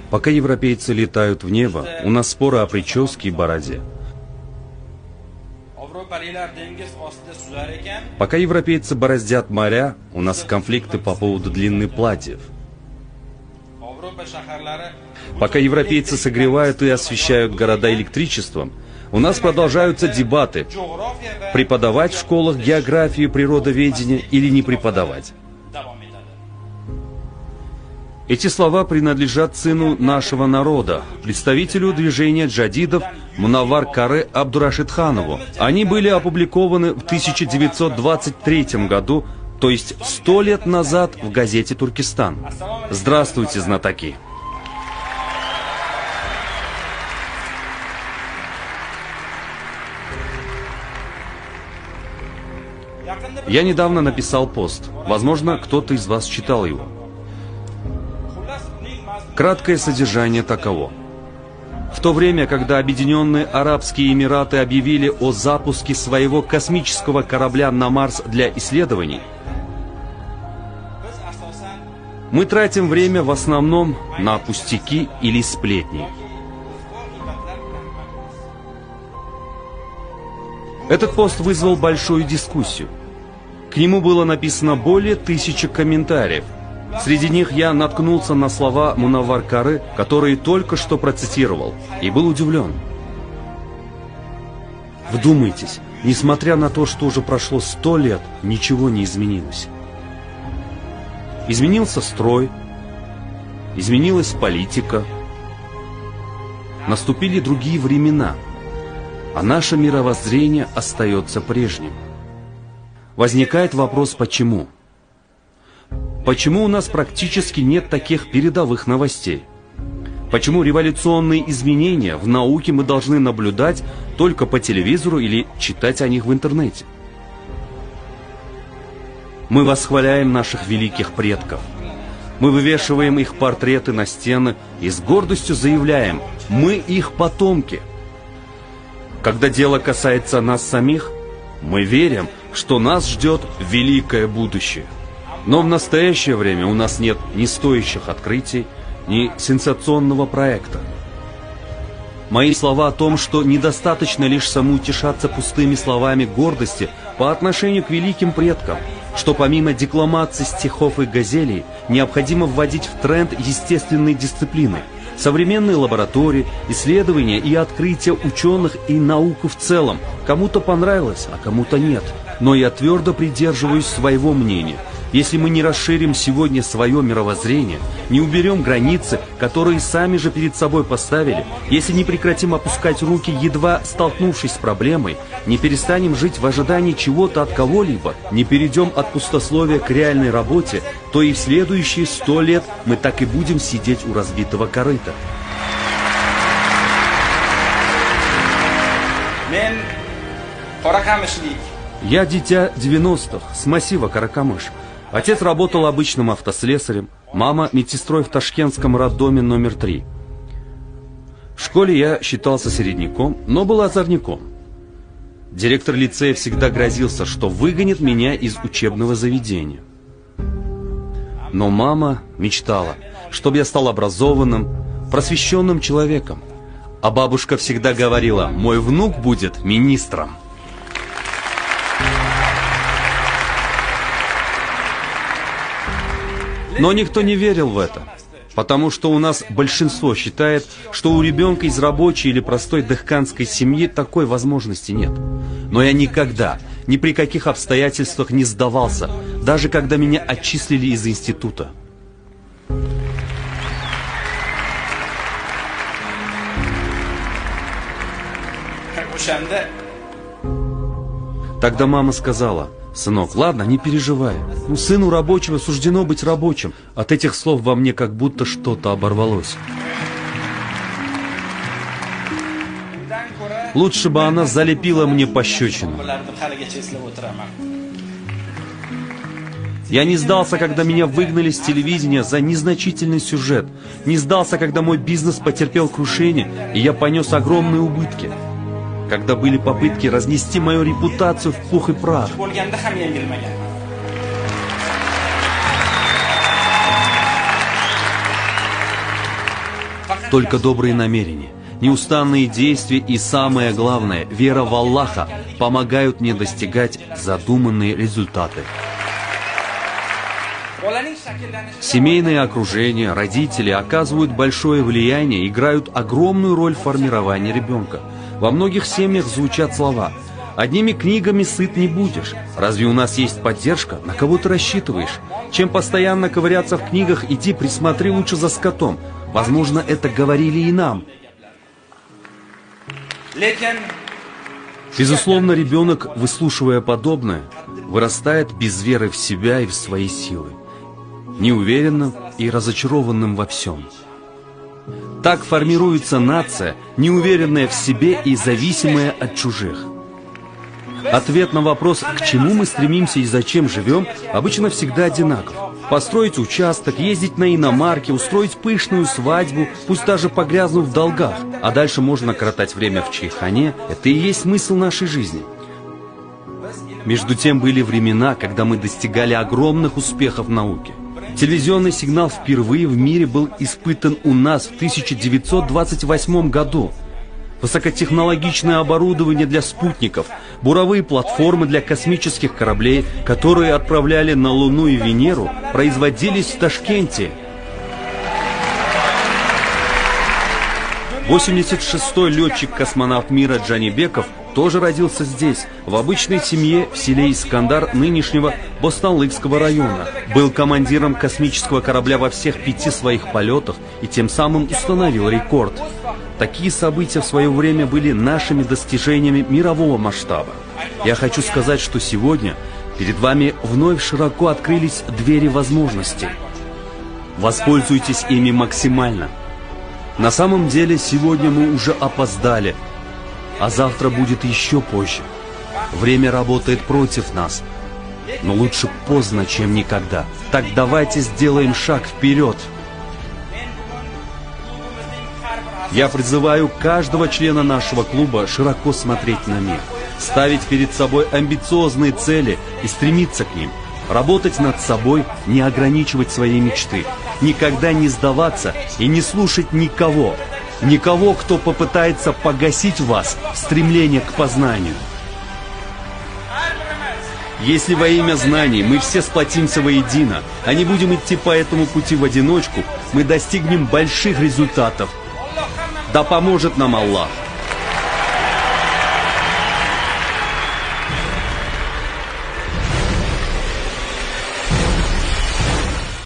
Пока европейцы летают в небо, у нас споры о прическе и бороде. Пока европейцы бороздят моря, у нас конфликты по поводу длины платьев. Пока европейцы согревают и освещают города электричеством, у нас продолжаются дебаты, преподавать в школах географию, природоведение или не преподавать. Эти слова принадлежат сыну нашего народа, представителю движения джадидов Мунаввар Каре Абдурашидханову. Они были опубликованы в 1923 году, то есть 100 лет назад в газете «Туркестан». Здравствуйте, знатоки! Я недавно написал пост. Возможно, кто-то из вас читал его. Краткое содержание таково. В то время, когда Объединенные Арабские Эмираты объявили о запуске своего космического корабля на Марс для исследований, мы тратим время в основном на пустяки или сплетни. Этот пост вызвал большую дискуссию. К нему было написано более 1000 комментариев. Среди них я наткнулся на слова Мунаввар Кары, которые только что процитировал, и был удивлен. Вдумайтесь, несмотря на то, что уже прошло 100 лет, ничего не изменилось. Изменился строй, изменилась политика, наступили другие времена, а наше мировоззрение остается прежним. Возникает вопрос, почему? Почему у нас практически нет таких передовых новостей? Почему революционные изменения в науке мы должны наблюдать только по телевизору или читать о них в интернете? Мы восхваляем наших великих предков. Мы вывешиваем их портреты на стены и с гордостью заявляем: мы их потомки. Когда дело касается нас самих, мы верим, что нас ждет великое будущее. Но в настоящее время у нас нет ни стоящих открытий, ни сенсационного проекта. Мои слова о том, что недостаточно лишь самоутешаться пустыми словами гордости по отношению к великим предкам, что помимо декламации стихов и газелей необходимо вводить в тренд естественные дисциплины, современные лаборатории, исследования и открытия ученых и науку в целом. Кому-то понравилось, а кому-то нет. Но я твердо придерживаюсь своего мнения. Если мы не расширим сегодня свое мировоззрение, не уберем границы, которые сами же перед собой поставили, если не прекратим опускать руки, едва столкнувшись с проблемой, не перестанем жить в ожидании чего-то от кого-либо, не перейдем от пустословия к реальной работе, то и в следующие 100 лет мы так и будем сидеть у разбитого корыта. Я дитя 90-х, с массива Каракамыш. Отец работал обычным автослесарем, мама медсестрой в ташкентском роддоме номер 3. В школе я считался середняком, но был озорником. Директор лицея всегда грозился, что выгонит меня из учебного заведения. Но мама мечтала, чтобы я стал образованным, просвещенным человеком. А бабушка всегда говорила: мой внук будет министром. Но никто не верил в это, потому что у нас большинство считает, что у ребенка из рабочей или простой дехканской семьи такой возможности нет. Но я никогда, ни при каких обстоятельствах не сдавался, даже когда меня отчислили из института. Тогда мама сказала: сынок, ладно, не переживай. Сыну рабочего суждено быть рабочим. От этих слов во мне как будто что-то оборвалось. Лучше бы она залепила мне пощечину. Я не сдался, когда меня выгнали с телевидения за незначительный сюжет. Не сдался, когда мой бизнес потерпел крушение, и я понес огромные убытки. Когда были попытки разнести мою репутацию в пух и прах. Только добрые намерения, неустанные действия и, самое главное, вера в Аллаха помогают мне достигать задуманные результаты. Семейное окружение, родители оказывают большое влияние, играют огромную роль в формировании ребенка. Во многих семьях звучат слова: «Одними книгами сыт не будешь». Разве у нас есть поддержка? На кого ты рассчитываешь? Чем постоянно ковыряться в книгах, иди присмотри лучше за скотом. Возможно, это говорили и нам. Безусловно, ребенок, выслушивая подобное, вырастает без веры в себя и в свои силы, неуверенным и разочарованным во всем. Так формируется нация, неуверенная в себе и зависимая от чужих. Ответ на вопрос, к чему мы стремимся и зачем живем, обычно всегда одинаков. Построить участок, ездить на иномарке, устроить пышную свадьбу, пусть даже погрязнув в долгах, а дальше можно коротать время в чайхане. Это и есть смысл нашей жизни. Между тем были времена, когда мы достигали огромных успехов в науке. Телевизионный сигнал впервые в мире был испытан у нас в 1928 году. Высокотехнологичное оборудование для спутников, буровые платформы для космических кораблей, которые отправляли на Луну и Венеру, производились в Ташкенте. 86-й летчик-космонавт мира Джанибеков тоже родился здесь, в обычной семье в селе Искандар нынешнего Бостанлыкского района. Был командиром космического корабля во всех 5 своих полетах и тем самым установил рекорд. Такие события в свое время были нашими достижениями мирового масштаба. Я хочу сказать, что сегодня перед вами вновь широко открылись двери возможностей. Воспользуйтесь ими максимально. На самом деле, сегодня мы уже опоздали, а завтра будет еще позже. Время работает против нас, но лучше поздно, чем никогда. Так давайте сделаем шаг вперед. Я призываю каждого члена нашего клуба широко смотреть на мир, ставить перед собой амбициозные цели и стремиться к ним, работать над собой, не ограничивать свои мечты, никогда не сдаваться и не слушать никого, кто попытается погасить в вас стремление к познанию. Если во имя знаний мы все сплотимся воедино, а не будем идти по этому пути в одиночку, мы достигнем больших результатов. Да поможет нам Аллах!